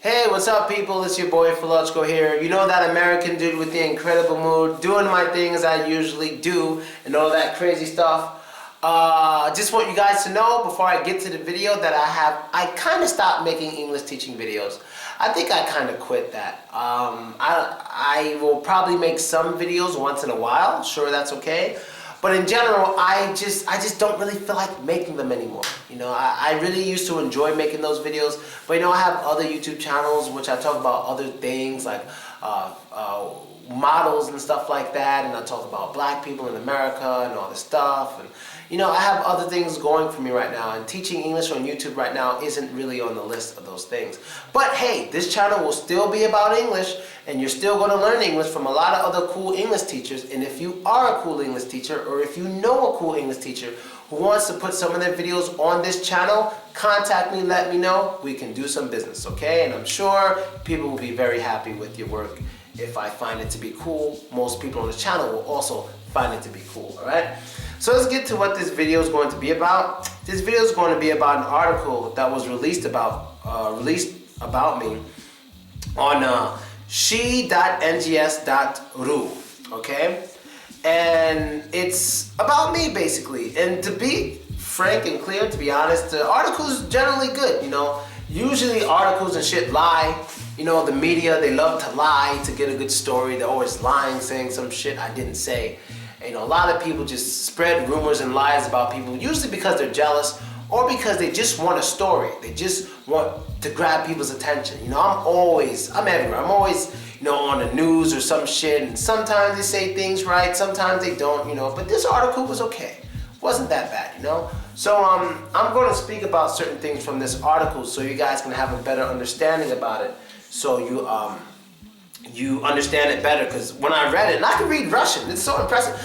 Hey, what's up, people? It's your boy Philochko here. You know that American dude with the incredible mood, doing my thing as I usually do, and all that crazy stuff. Just want you guys to know before I get to the video that I kind of stopped making English teaching videos. I think I kind of quit that. I will probably make some videos once in a while. Sure, that's okay. But in general, I just don't really feel like making them anymore. You know, I really used to enjoy making those videos, but you know, I have other YouTube channels which I talk about other things like models and stuff like that, and I talk about black people in America and all this stuff, and you know, I have other things going for me right now, and teaching English on YouTube right now isn't really on the list of those things. But hey, this channel will still be about English, and you're still going to learn English from a lot of other cool English teachers. And if you are a cool English teacher, or if you know a cool English teacher who wants to put some of their videos on this channel, contact me, let me know. We can do some business, okay? And I'm sure people will be very happy with your work if I find it to be cool. Most people on the channel will also find it to be cool, all right? So let's get to what this video is going to be about. This video is going to be about an article that was released about me on she.ngs.ru, okay? And it's about me, basically. And to be frank and clear, to be honest, the article is generally good, you know? Usually articles and shit lie. You know, the media, they love to lie to get a good story. They're always lying, saying some shit I didn't say. And, you know, a lot of people just spread rumors and lies about people, usually because they're jealous or because they just want a story. They just want to grab people's attention. You know, I'm everywhere. I'm always, you know, on the news or some shit, and sometimes they say things right, sometimes they don't, you know, but this article was okay. Wasn't that bad, you know? So I'm going to speak about certain things from this article so you guys can have a better understanding about it. So you understand it better, because when I read it, and I can read Russian, it's so impressive.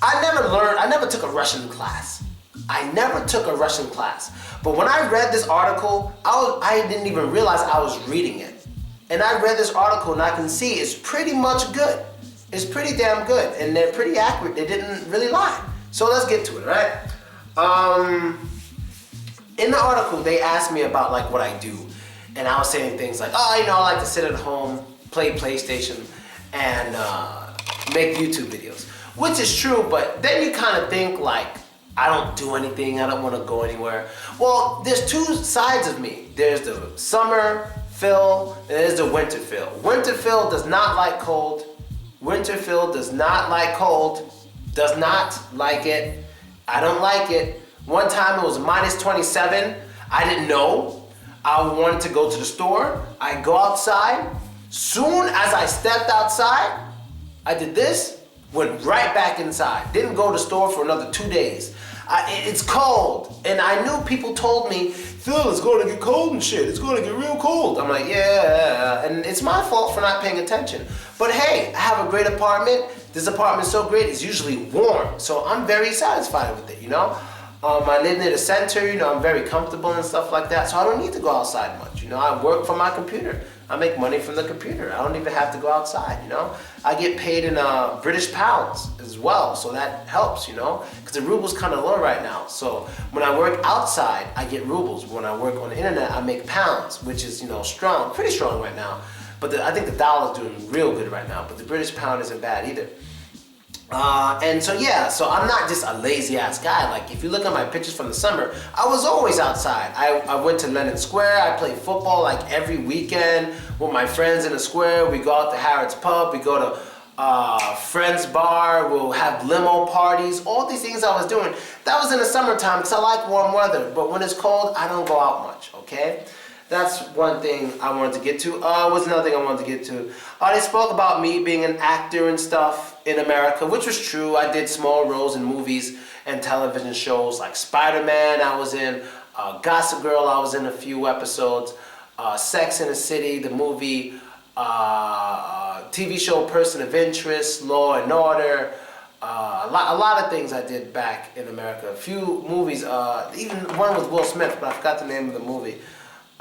I never took a Russian class. But when I read this article, I didn't even realize I was reading it. And I read this article and I can see it's pretty much good. It's pretty damn good, and they're pretty accurate. They didn't really lie. So let's get to it, right? In the article, they asked me about like what I do. And I was saying things like, oh, you know, I like to sit at home, play PlayStation, and make YouTube videos. Which is true, but then you kind of think like, I don't do anything, I don't want to go anywhere. Well, there's two sides of me. There's the summer Phil, and there's the winter Phil. Winter Phil does not like cold. Winter Phil does not like cold. Does not like it. I don't like it. One time it was minus 27. I didn't know. I wanted to go to the store. I go outside. Soon as I stepped outside, I did this, went right back inside. Didn't go to the store for another 2 days. It's cold. And I knew people told me, Phil, it's going to get cold and shit. It's going to get real cold. I'm like, yeah. And it's my fault for not paying attention. But hey, I have a great apartment. This apartment's so great, it's usually warm. So I'm very satisfied with it, you know? I live near the center, you know, I'm very comfortable and stuff like that, so I don't need to go outside much, you know. I work from my computer. I make money from the computer. I don't even have to go outside, you know. I get paid in British pounds as well, so that helps, you know, because the ruble's kind of low right now. So when I work outside, I get rubles. When I work on the internet, I make pounds, which is, you know, strong, pretty strong right now. But I think the dollar's doing real good right now, but the British pound isn't bad either. And so yeah, so I'm not just a lazy ass guy. Like if you look at my pictures from the summer, I was always outside. I went to Lenin Square, I played football like every weekend with my friends in the square. We go out to Harrods Pub, we go to Friends Bar, we'll have limo parties, all these things I was doing. That was in the summertime because I like warm weather, but when it's cold, I don't go out much, okay? That's one thing I wanted to get to. What's another thing I wanted to get to? They spoke about me being an actor and stuff in America, which was true. I did small roles in movies and television shows like Spider-Man I was in, Gossip Girl I was in a few episodes, Sex and the City, the movie, TV show Person of Interest, Law and Order, a lot of things I did back in America. A few movies, even one with Will Smith, but I forgot the name of the movie.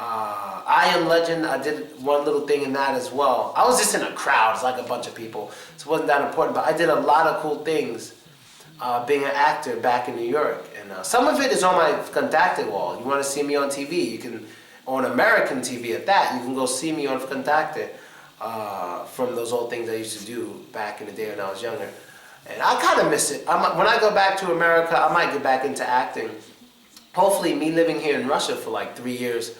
I Am Legend, I did one little thing in that as well. I was just in a crowd, it's like a bunch of people, so it wasn't that important, but I did a lot of cool things being an actor back in New York. And some of it is on my contacted wall. You want to see me on TV, you can on American TV at that. You can go see me on Vkontakte from those old things I used to do back in the day when I was younger. And I kind of miss it. When I go back to America, I might get back into acting. Hopefully, me living here in Russia for like 3 years,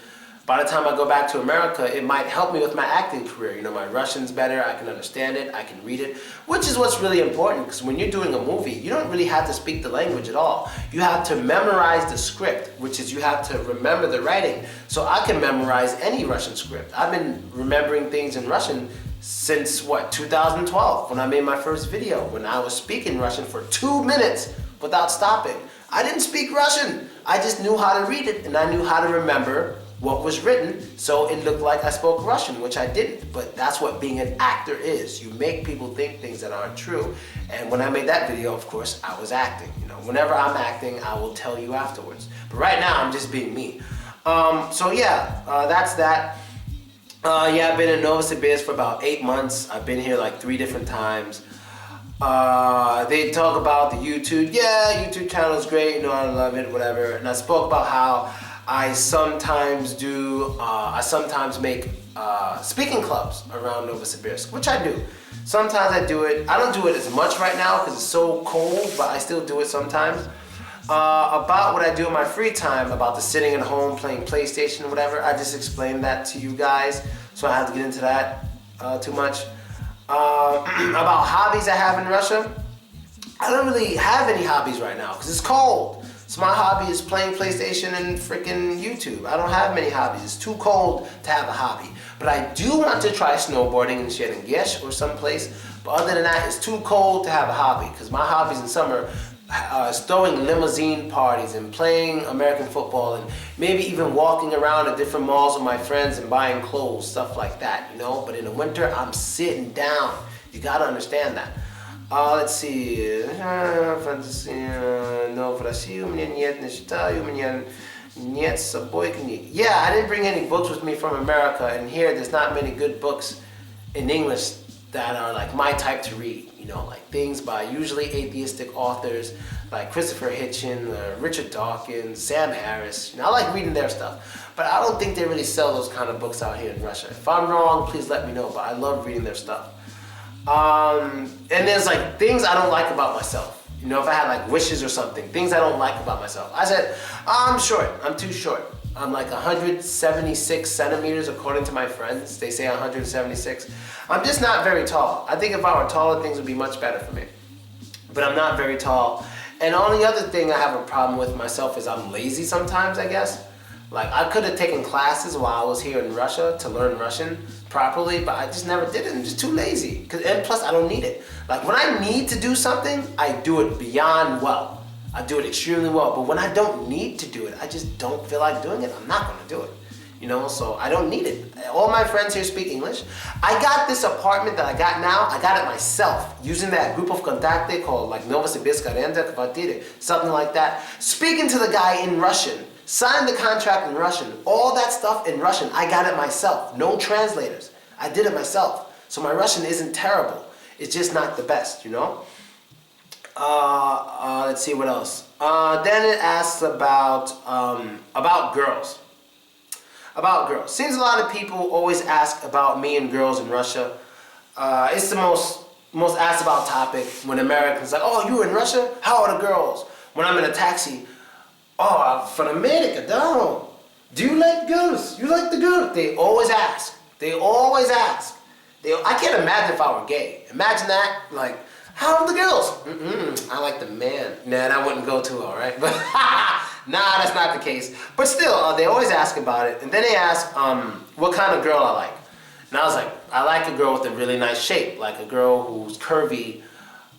by the time I go back to America, it might help me with my acting career. You know, my Russian's better, I can understand it, I can read it, which is what's really important, because when you're doing a movie, you don't really have to speak the language at all. You have to memorize the script, which is you have to remember the writing. So I can memorize any Russian script. I've been remembering things in Russian since, 2012, when I made my first video, when I was speaking Russian for 2 minutes without stopping. I didn't speak Russian. I just knew how to read it, and I knew how to remember what was written, so it looked like I spoke Russian, which I didn't. But that's what being an actor is. You make people think things that aren't true. And when I made that video, of course, I was acting. You know, whenever I'm acting, I will tell you afterwards. But right now, I'm just being me. So yeah, that's that. Yeah, I've been in Novosibirsk for about 8 months. I've been here like 3 different times. They talk about the YouTube. Yeah, YouTube channel is great. You know, I love it, whatever. And I spoke about how I sometimes make speaking clubs around Novosibirsk, which I do. Sometimes I do it. I don't do it as much right now because it's so cold, but I still do it sometimes. About what I do in my free time, about the sitting at home playing PlayStation or whatever, I just explained that to you guys, so I have to get into that too much. About hobbies I have in Russia, I don't really have any hobbies right now because it's cold. So my hobby is playing PlayStation and freaking YouTube. I don't have many hobbies. It's too cold to have a hobby. But I do want to try snowboarding in NGS or someplace. But other than that, it's too cold to have a hobby. Because my hobbies in summer is throwing limousine parties and playing American football and maybe even walking around at different malls with my friends and buying clothes, stuff like that, you know. But in the winter, I'm sitting down. You gotta understand that. Let's see. No, в России у меня нет, не читаю, у меня нет с собой книг. Yeah, I didn't bring any books with me from America, and here there's not many good books in English that are like my type to read. You know, like things by usually atheistic authors like Christopher Hitchens, Richard Dawkins, Sam Harris. You know, I like reading their stuff, but I don't think they really sell those kind of books out here in Russia. If I'm wrong, please let me know, but I love reading their stuff. And there's like things I don't like about myself. You know, if I had like wishes or something, things I don't like about myself. I said, I'm short, I'm too short. I'm like 176 centimeters according to my friends. They say 176. I'm just not very tall. I think if I were taller, things would be much better for me. But I'm not very tall. And the only other thing I have a problem with myself is I'm lazy sometimes, I guess. Like, I could have taken classes while I was here in Russia to learn Russian properly, but I just never did it. I'm just too lazy. And plus, I don't need it. Like, when I need to do something, I do it beyond well. I do it extremely well. But when I don't need to do it, I just don't feel like doing it. I'm not going to do it. You know, so I don't need it. All my friends here speak English. I got this apartment that I got now, I got it myself, using that group of Kontakte called like Novosibirsk Arenda Kvartire, something like that. Speaking to the guy in Russian, signed the contract in Russian, all that stuff in Russian, I got it myself. No translators. I did it myself. So my Russian isn't terrible. It's just not the best, you know? Let's see what else. Then it asks about girls. About girls. Seems a lot of people always ask about me and girls in Russia. It's the most asked about topic when Americans like, oh, you in Russia? How are the girls? When I'm in a taxi, oh, I'm from America, down. Do you like girls? You like the girls? They always ask. They always ask. I can't imagine if I were gay. Imagine that, like, how are the girls? I like the man. Nah, that wouldn't go too well, right? But nah, that's not the case. But still, they always ask about it. And then they ask what kind of girl I like. And I was like, I like a girl with a really nice shape, like a girl who's curvy,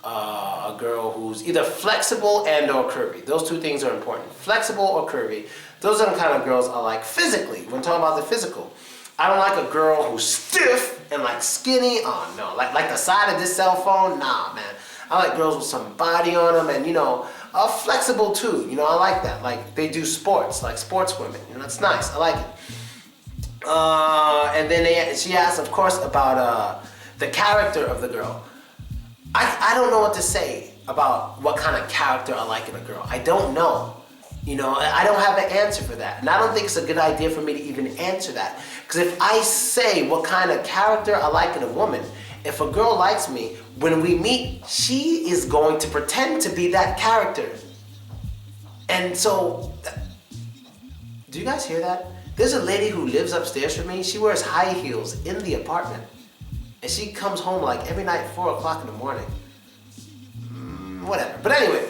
a girl who's either flexible and or curvy. Those two things are important. Flexible or curvy. Those are the kind of girls I like physically. When talking about the physical. I don't like a girl who's stiff and like skinny. Oh no, like the side of this cell phone. Nah, man. I like girls with some body on them and, you know, flexible too. You know, I like that. Like they do sports, like sports women. You know, it's nice. I like it. And then she asked, of course, about the character of the girl. I don't know what to say about what kind of character I like in a girl. I don't know. You know, I don't have an answer for that. And I don't think it's a good idea for me to even answer that. Because if I say what kind of character I like in a woman, if a girl likes me, when we meet, she is going to pretend to be that character. And so, do you guys hear that? There's a lady who lives upstairs from me. She wears high heels in the apartment. And she comes home like every night at 4 o'clock in the morning. Whatever. But anyway,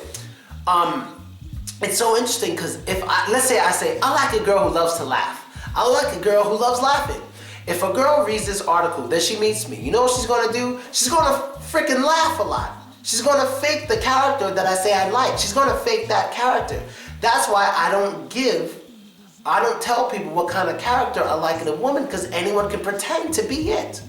it's so interesting because let's say I like a girl who loves to laugh. I like a girl who loves laughing. If a girl reads this article, then she meets me. You know what she's gonna do? She's gonna freaking laugh a lot. She's gonna fake the character that I say I like. She's gonna fake that character. That's why I don't tell people what kind of character I like in a woman, because anyone can pretend to be it.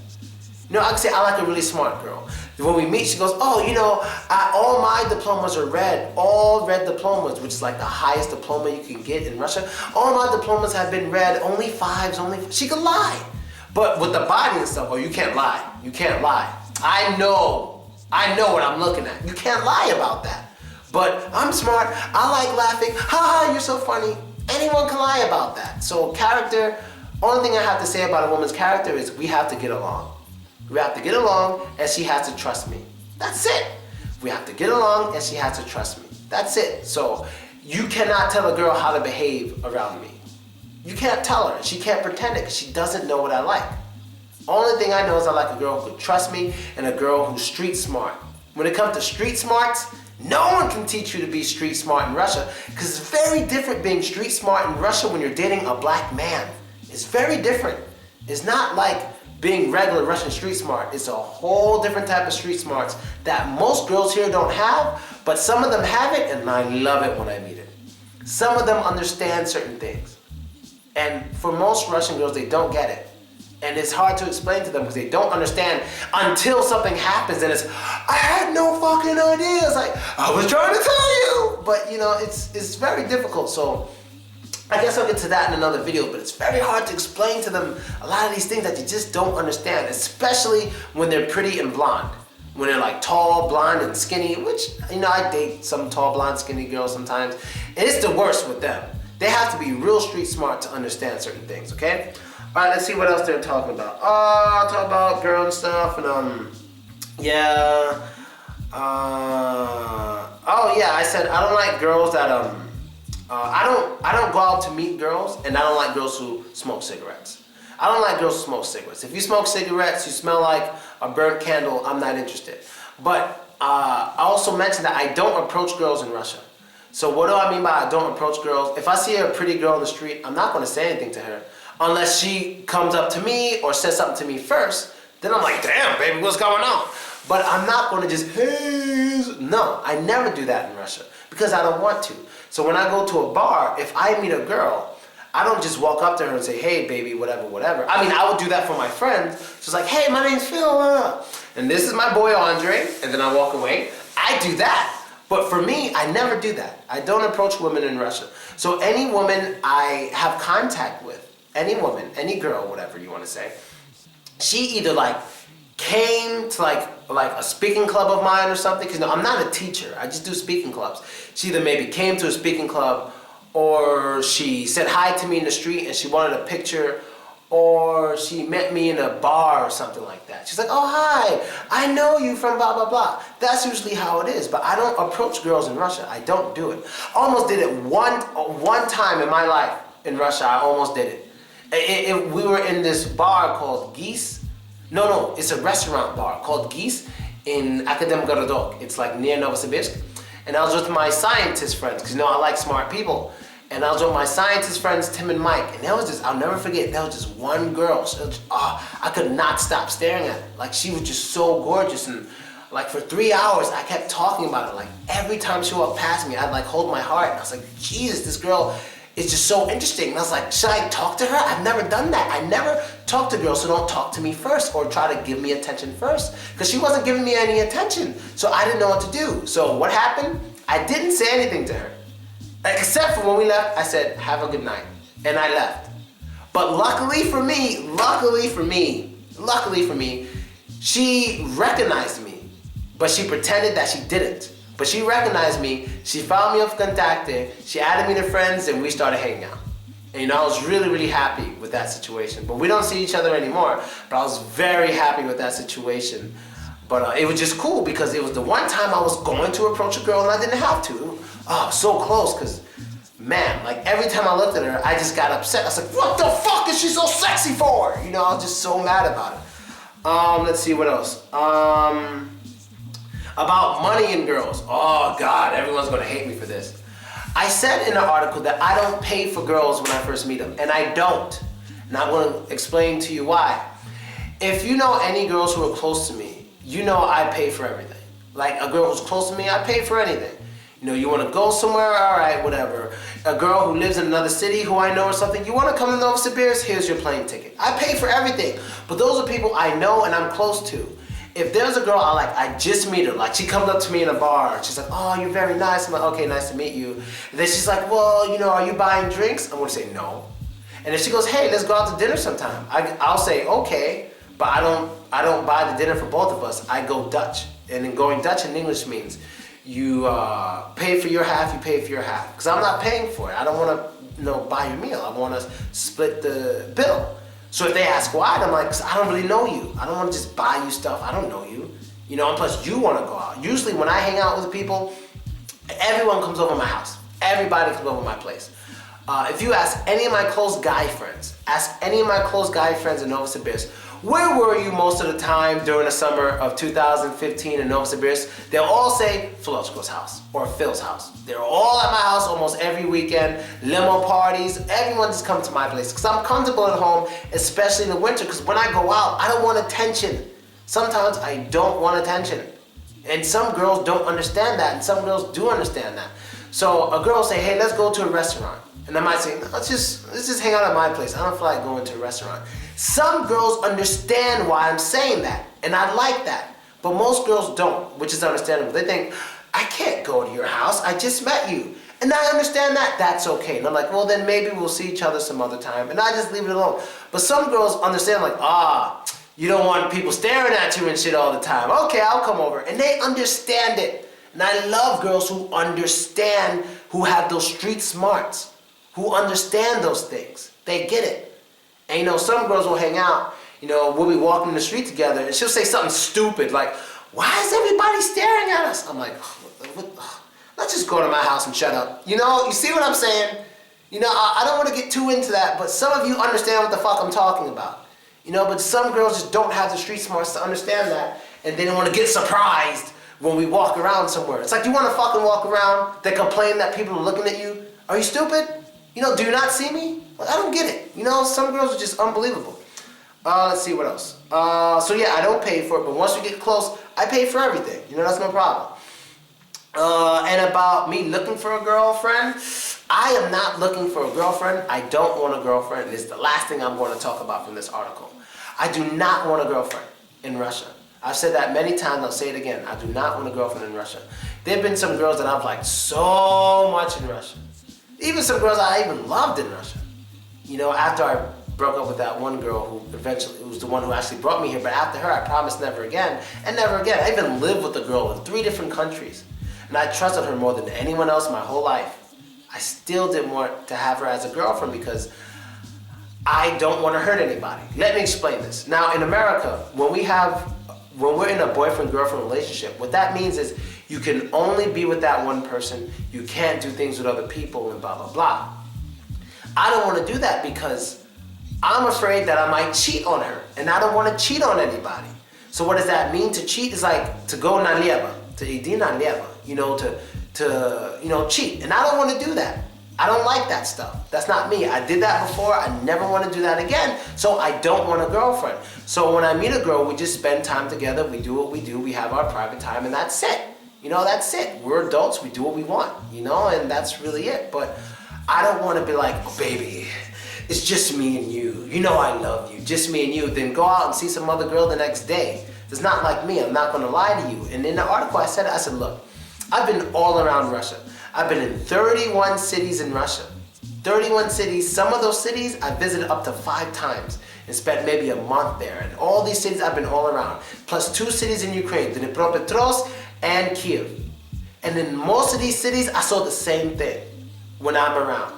You know, I can say I like a really smart girl. When we meet, she goes, oh, you know, all my diplomas are red. All red diplomas, which is like the highest diploma you can get in Russia. All my diplomas have been red, only fives, she can lie. But with the body and stuff, oh, you can't lie. You can't lie. I know what I'm looking at. You can't lie about that. But I'm smart, I like laughing, ha ha, you're so funny. Anyone can lie about that. So character, only thing I have to say about a woman's character is we have to get along. We have to get along and she has to trust me. That's it. We have to get along and she has to trust me. That's it. So you cannot tell a girl how to behave around me. You can't tell her. She can't pretend it because she doesn't know what I like. Only thing I know is I like a girl who can trust me and a girl who's street smart. When it comes to street smarts, no one can teach you to be street smart in Russia because it's very different being street smart in Russia when you're dating a black man. It's very different. It's not like being regular Russian street smart. It's a whole different type of street smarts that most girls here don't have, but some of them have it and I love it when I meet it. Some of them understand certain things. And for most Russian girls, they don't get it. And it's hard to explain to them because they don't understand until something happens and it's, I had no fucking idea. It's like, I was trying to tell you. But you know, it's very difficult. So I guess I'll get to that in another video, but it's very hard to explain to them a lot of these things that you just don't understand, especially when they're pretty and blonde. When they're like tall, blonde, and skinny, which, you know, I date some tall, blonde, skinny girls sometimes. And it's the worst with them. They have to be real street smart to understand certain things, okay? All right, let's see what else they're talking about. I'll talk about girl and stuff, and yeah. Oh yeah, I said I don't like girls that I don't go out to meet girls, and I don't like girls who smoke cigarettes. I don't like girls who smoke cigarettes. If you smoke cigarettes, you smell like a burnt candle, I'm not interested. But I also mentioned that I don't approach girls in Russia. So what do I mean by I don't approach girls? If I see a pretty girl on the street, I'm not going to say anything to her unless she comes up to me or says something to me first. Then I'm like, damn, baby, what's going on? But I'm not going to just, hey, no, I never do that in Russia because I don't want to. So when I go to a bar, if I meet a girl, I don't just walk up to her and say, hey, baby, whatever, whatever. I mean, I would do that for my friends. So it's like, hey, my name's Phil, and this is my boy Andre, and then I walk away. I do that. But for me, I never do that. I don't approach women in Russia. So any woman I have contact with, any woman, any girl, whatever you want to say, she either like came to like a speaking club of mine or something, because no, I'm not a teacher, I just do speaking clubs. She either maybe came to a speaking club, or she said hi to me in the street and she wanted a picture, or she met me in a bar or something like that. She's like, oh hi, I know you from blah blah blah. That's usually how it is, but I don't approach girls in Russia. I don't do it. I almost did it one time in my life in Russia. I almost did it. We were in this bar called Geese. No, it's a restaurant bar called Geese in Akademgorodok. It's like near Novosibirsk. And I was with my scientist friends, because you know I like smart people. And I was with my scientist friends, Tim and Mike. And there was this, I'll never forget, there was just one girl. I could not stop staring at her. Like, she was just so gorgeous. And like for 3 hours, I kept talking about her. Like every time she walked past me, I'd like hold my heart. And I was like, Jesus, this girl is just so interesting. And I was like, should I talk to her? I've never done that. I never talk to girls who don't talk to me first or try to give me attention first. Because she wasn't giving me any attention. So I didn't know what to do. So what happened? I didn't say anything to her. Except for when we left, I said, have a good night. And I left. But luckily for me, she recognized me. But she pretended that she didn't. But she recognized me, she found me on Contacte, she added me to friends, and we started hanging out. And you know, I was really, really happy with that situation. But we don't see each other anymore. But I was very happy with that situation. But it was just cool because it was the one time I was going to approach a girl and I didn't have to. Oh, so close, because, man, like every time I looked at her, I just got upset. I was like, what the fuck is she so sexy for? You know, I was just so mad about it. Let's see, what else? About money and girls. Oh, God, everyone's going to hate me for this. I said in the article that I don't pay for girls when I first meet them, and I don't. And I want to explain to you why. If you know any girls who are close to me, you know I pay for everything. Like a girl who's close to me, I pay for anything. You know, you want to go somewhere, all right, whatever. A girl who lives in another city who I know or something, you want to come to Novosibirsk, here's your plane ticket. I pay for everything. But those are people I know and I'm close to. If there's a girl I just meet her, like she comes up to me in a bar, she's like, oh, you're very nice. I'm like, okay, nice to meet you. And then she's like, well, you know, are you buying drinks? I'm gonna say no. And if she goes, hey, let's go out to dinner sometime, I'll say, okay, but I don't buy the dinner for both of us. I go Dutch. And then going Dutch in English means you pay for your half, you pay for your half. Because I'm not paying for it. I don't want to buy your meal. I want to split the bill. So if they ask why, I'm like, 'cause I don't really know you. I don't want to just buy you stuff. I don't know you. You know, and plus you want to go out. Usually when I hang out with people, everyone comes over my house. Everybody comes over my place. If you ask any of my close guy friends, in Novosibirsk, where were you most of the time during the summer of 2015 in Novosibirsk? They'll all say Philochko's house or Phil's house. They're all at my house almost every weekend, limo parties, everyone just comes to my place because I'm comfortable at home, especially in the winter, because when I go out, I don't want attention. Sometimes I don't want attention. And some girls don't understand that, and some girls do understand that. So a girl will say, hey, let's go to a restaurant. And I might say, no, let's just hang out at my place. I don't feel like going to a restaurant. Some girls understand why I'm saying that, and I like that. But most girls don't, which is understandable. They think, I can't go to your house, I just met you. And I understand that, that's okay. And I'm like, well then maybe we'll see each other some other time, and I just leave it alone. But some girls understand like, you don't want people staring at you and shit all the time. Okay, I'll come over. And they understand it. And I love girls who understand, who have those street smarts, who understand those things. They get it. And you know, some girls will hang out, you know, we'll be walking in the street together and she'll say something stupid like, why is everybody staring at us? I'm like, let's just go to my house and shut up. You know, you see what I'm saying? You know, I don't want to get too into that, but some of you understand what the fuck I'm talking about. You know, but some girls just don't have the street smarts to understand that, and they don't want to get surprised when we walk around somewhere. It's like, you want to fucking walk around, they complain that people are looking at you. Are you stupid? You know, do you not see me? Well, I don't get it. You know, some girls are just unbelievable. Let's see what else. So yeah, I don't pay for it, but once we get close, I pay for everything. You know, that's no problem. And about me looking for a girlfriend, I am not looking for a girlfriend. I don't want a girlfriend. It's the last thing I'm going to talk about from this article. I do not want a girlfriend in Russia. I've said that many times, I'll say it again. I do not want a girlfriend in Russia. There have been some girls that I've liked so much in Russia. Even some girls I even loved in Russia. You know, after I broke up with that one girl who eventually was the one who actually brought me here, but after her I promised never again, and never again. I even lived with a girl in 3 different countries, and I trusted her more than anyone else my whole life. I still didn't want to have her as a girlfriend because I don't want to hurt anybody. Let me explain this. Now in America, when we're in a boyfriend-girlfriend relationship, what that means is you can only be with that one person, you can't do things with other people, and blah, blah, blah. I don't want to do that because I'm afraid that I might cheat on her, and I don't want to cheat on anybody. So what does that mean? To cheat is like to go na lieva, to idi na lieva, you know, to cheat. And I don't want to do that. I don't like that stuff. That's not me. I did that before. I never want to do that again. So I don't want a girlfriend. So when I meet a girl, we just spend time together. We do what we do. We have our private time, and that's it. You know, that's it. We're adults. We do what we want, you know, and that's really it. But I don't want to be like, oh, baby, it's just me and you. You know I love you. Just me and you. Then go out and see some other girl the next day. It's not like me. I'm not going to lie to you. And in the article I said, look, I've been all around Russia. I've been in 31 cities in Russia. 31 cities. Some of those cities I visited up to 5 times and spent maybe a month there. And all these cities I've been all around. Plus 2 cities in Ukraine, Dnipropetrovsk and Kiev. And in most of these cities, I saw the same thing when I'm around.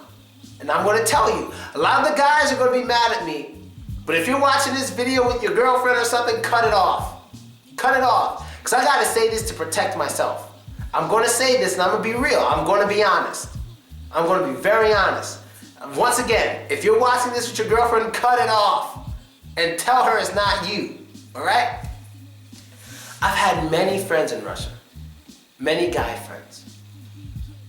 And I'm gonna tell you, a lot of the guys are gonna be mad at me, but if you're watching this video with your girlfriend or something, cut it off. Cut it off. Because I gotta say this to protect myself. I'm gonna say this and I'm gonna be real. I'm gonna be honest. I'm gonna be very honest. Once again, if you're watching this with your girlfriend, cut it off and tell her it's not you, all right? I've had many friends in Russia, many guy friends,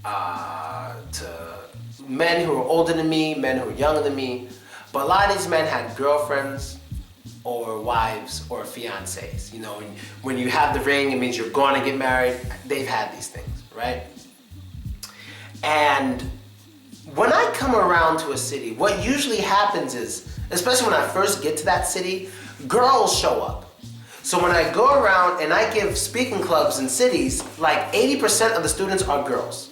to men who are older than me, men who are younger than me, but a lot of these men had girlfriends or wives or fiancés. You know, when you have the ring, it means you're going to get married. They've had these things, right? And when I come around to a city, what usually happens is, especially when I first get to that city, girls show up. So when I go around and I give speaking clubs in cities, like 80% of the students are girls.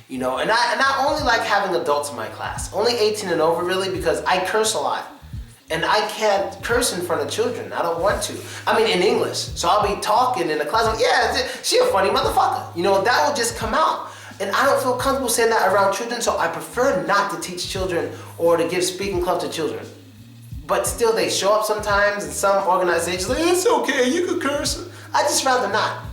You know, and I only like having adults in my class, only 18 and over really, because I curse a lot. And I can't curse in front of children. I don't want to. I mean, in English. So I'll be talking in the class, like, yeah, she a funny motherfucker. You know, that will just come out. And I don't feel comfortable saying that around children, so I prefer not to teach children or to give speaking clubs to children. But still, they show up sometimes, and some organizations like, it's okay, you can curse. I just rather not.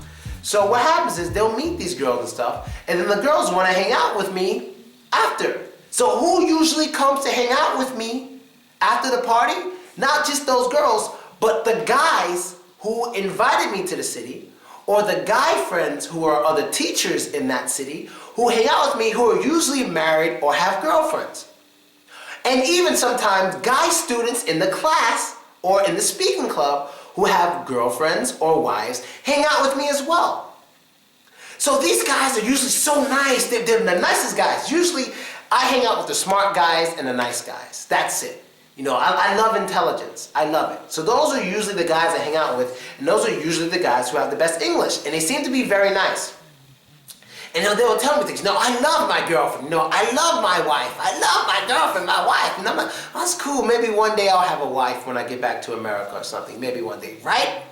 So what happens is they'll meet these girls and stuff, and then the girls want to hang out with me after. So who usually comes to hang out with me after the party? Not just those girls, but the guys who invited me to the city, or the guy friends who are other teachers in that city who hang out with me, who are usually married or have girlfriends. And even sometimes guy students in the class or in the speaking club who have girlfriends or wives hang out with me as well. So these guys are usually so nice. They're the nicest guys. Usually I hang out with the smart guys and the nice guys. That's it. You know, I love intelligence. I love it. So those are usually the guys I hang out with, and those are usually the guys who have the best English, and they seem to be very nice. And they will tell me things. No, I love my girlfriend. No, I love my wife. I love my girlfriend, my wife. And I'm like, oh, that's cool. Maybe one day I'll have a wife when I get back to America or something. Maybe one day, right?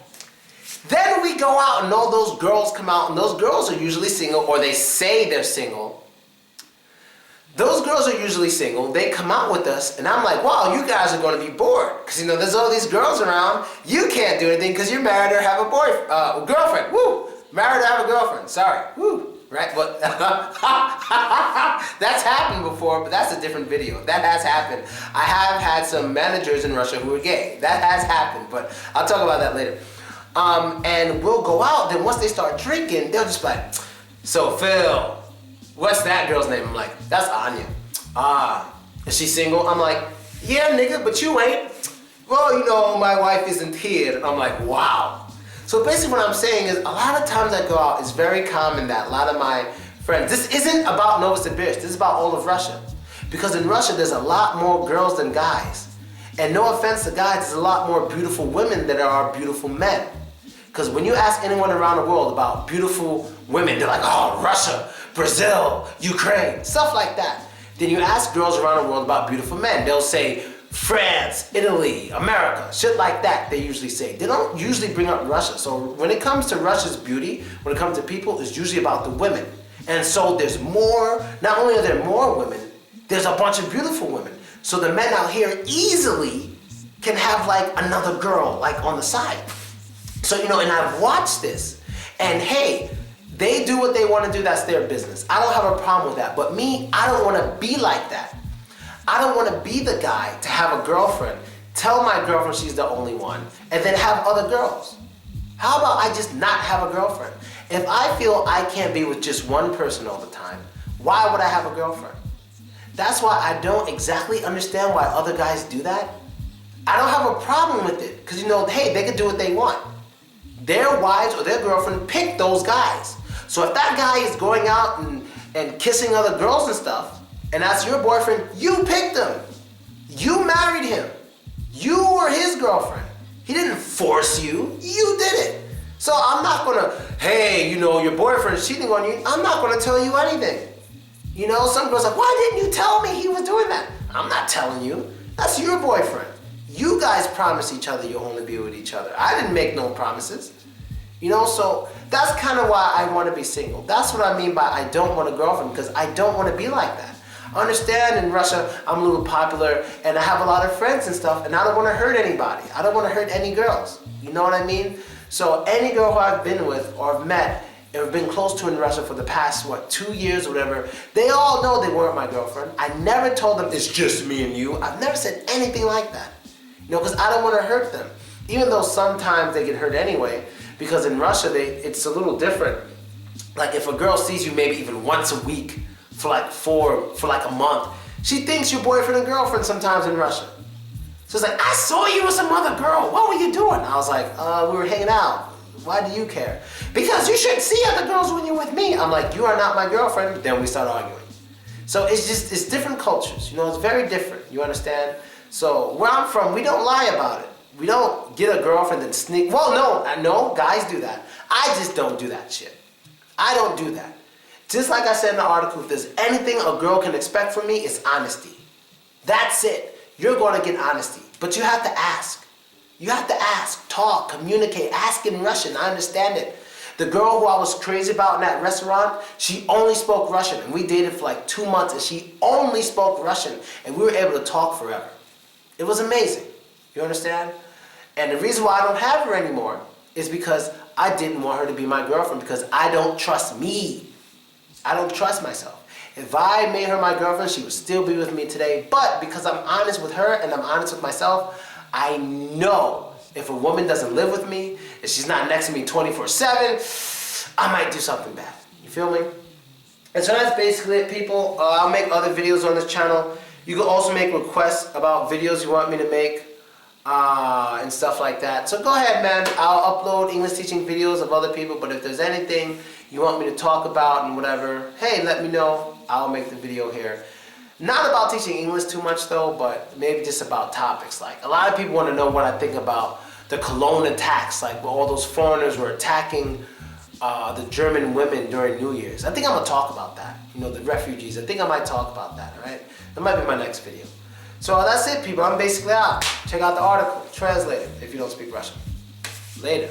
Then we go out and all those girls come out, and those girls are usually single, or they say they're single. Those girls are usually single. They come out with us, and I'm like, wow, you guys are going to be bored. Because, you know, there's all these girls around. You can't do anything because you're married or have a girlfriend. Woo! Married or have a girlfriend. Sorry. Woo! Right? But that's happened before, but that's a different video. That has happened. I have had some managers in Russia who are gay. That has happened, but I'll talk about that later. And we'll go out, then once they start drinking, they'll just be like, so Phil, what's that girl's name? I'm like, that's Anya. Is she single? I'm like, yeah, nigga, but you ain't. Well, you know, my wife isn't here. And I'm like, wow. So basically what I'm saying is, a lot of times I go out, it's very common that a lot of my friends, this isn't about Novosibirsk, this is about all of Russia. Because in Russia, there's a lot more girls than guys. And no offense to guys, there's a lot more beautiful women than there are beautiful men. Because when you ask anyone around the world about beautiful women, they're like, oh, Russia, Brazil, Ukraine, stuff like that. Then you ask girls around the world about beautiful men, they'll say, France, Italy, America, shit like that, they usually say. They don't usually bring up Russia. So when it comes to Russia's beauty, when it comes to people, it's usually about the women. And so there's more, not only are there more women, there's a bunch of beautiful women. So the men out here easily can have like another girl like on the side. So, you know, and I've watched this, and hey, they do what they want to do, that's their business. I don't have a problem with that, but me, I don't want to be like that. I don't want to be the guy to have a girlfriend, tell my girlfriend she's the only one, and then have other girls. How about I just not have a girlfriend? If I feel I can't be with just one person all the time, why would I have a girlfriend? That's why I don't exactly understand why other guys do that. I don't have a problem with it, because, you know, hey, they can do what they want. Their wives or their girlfriend pick those guys. So if that guy is going out and kissing other girls and stuff, and that's your boyfriend, you picked him. You married him. You were his girlfriend. He didn't force you. You did it. So I'm not gonna, hey, you know, your boyfriend's cheating on you. I'm not gonna tell you anything. You know, some girls are like, why didn't you tell me he was doing that? I'm not telling you. That's your boyfriend. You guys promised each other you'll only be with each other. I didn't make no promises. You know, so that's kind of why I want to be single. That's what I mean by I don't want a girlfriend, because I don't want to be like that. I understand in Russia I'm a little popular and I have a lot of friends and stuff, and I don't want to hurt anybody. I don't want to hurt any girls. You know what I mean? So any girl who I've been with or have met or been close to in Russia for the past, 2 years or whatever, they all know they weren't my girlfriend. I never told them it's just me and you. I've never said anything like that. You know, because I don't want to hurt them. Even though sometimes they get hurt anyway, because in Russia it's a little different. Like if a girl sees you maybe even once a week for like a month, she thinks you're boyfriend and girlfriend sometimes in Russia. So it's like, I saw you with some other girl. What were you doing? I was like, we were hanging out. Why do you care? Because you should see other girls when you're with me. I'm like, you are not my girlfriend. Then we start arguing. So it's different cultures. You know, it's very different. You understand? So where I'm from, we don't lie about it. We don't get a girlfriend and sneak. Well, no, guys do that. I just don't do that shit. I don't do that. Just like I said in the article, if there's anything a girl can expect from me, it's honesty. That's it. You're going to get honesty. But you have to ask. You have to ask, talk, communicate, ask in Russian. I understand it. The girl who I was crazy about in that restaurant, she only spoke Russian. And we dated for like 2 months and she only spoke Russian. And we were able to talk forever. It was amazing. You understand? And the reason why I don't have her anymore is because I didn't want her to be my girlfriend, because I don't trust me. I don't trust myself. If I made her my girlfriend, she would still be with me today. But because I'm honest with her and I'm honest with myself, I know if a woman doesn't live with me, if she's not next to me 24/7, I might do something bad. You feel me? And so that's basically it, people. I'll make other videos on this channel. You can also make requests about videos you want me to make and stuff like that. So go ahead, man. I'll upload English teaching videos of other people, but if there's anything you want me to talk about and whatever, hey, let me know. I'll make the video here. Not about teaching English too much though, but maybe just about topics. Like, a lot of people want to know what I think about the Cologne attacks, like all those foreigners were attacking the German women during New Year's. I think I'm going to talk about that. You know, the refugees. I think I might talk about that, alright? That might be my next video. So that's it, people. I'm basically out. Check out the article. Translate it if you don't speak Russian. Later.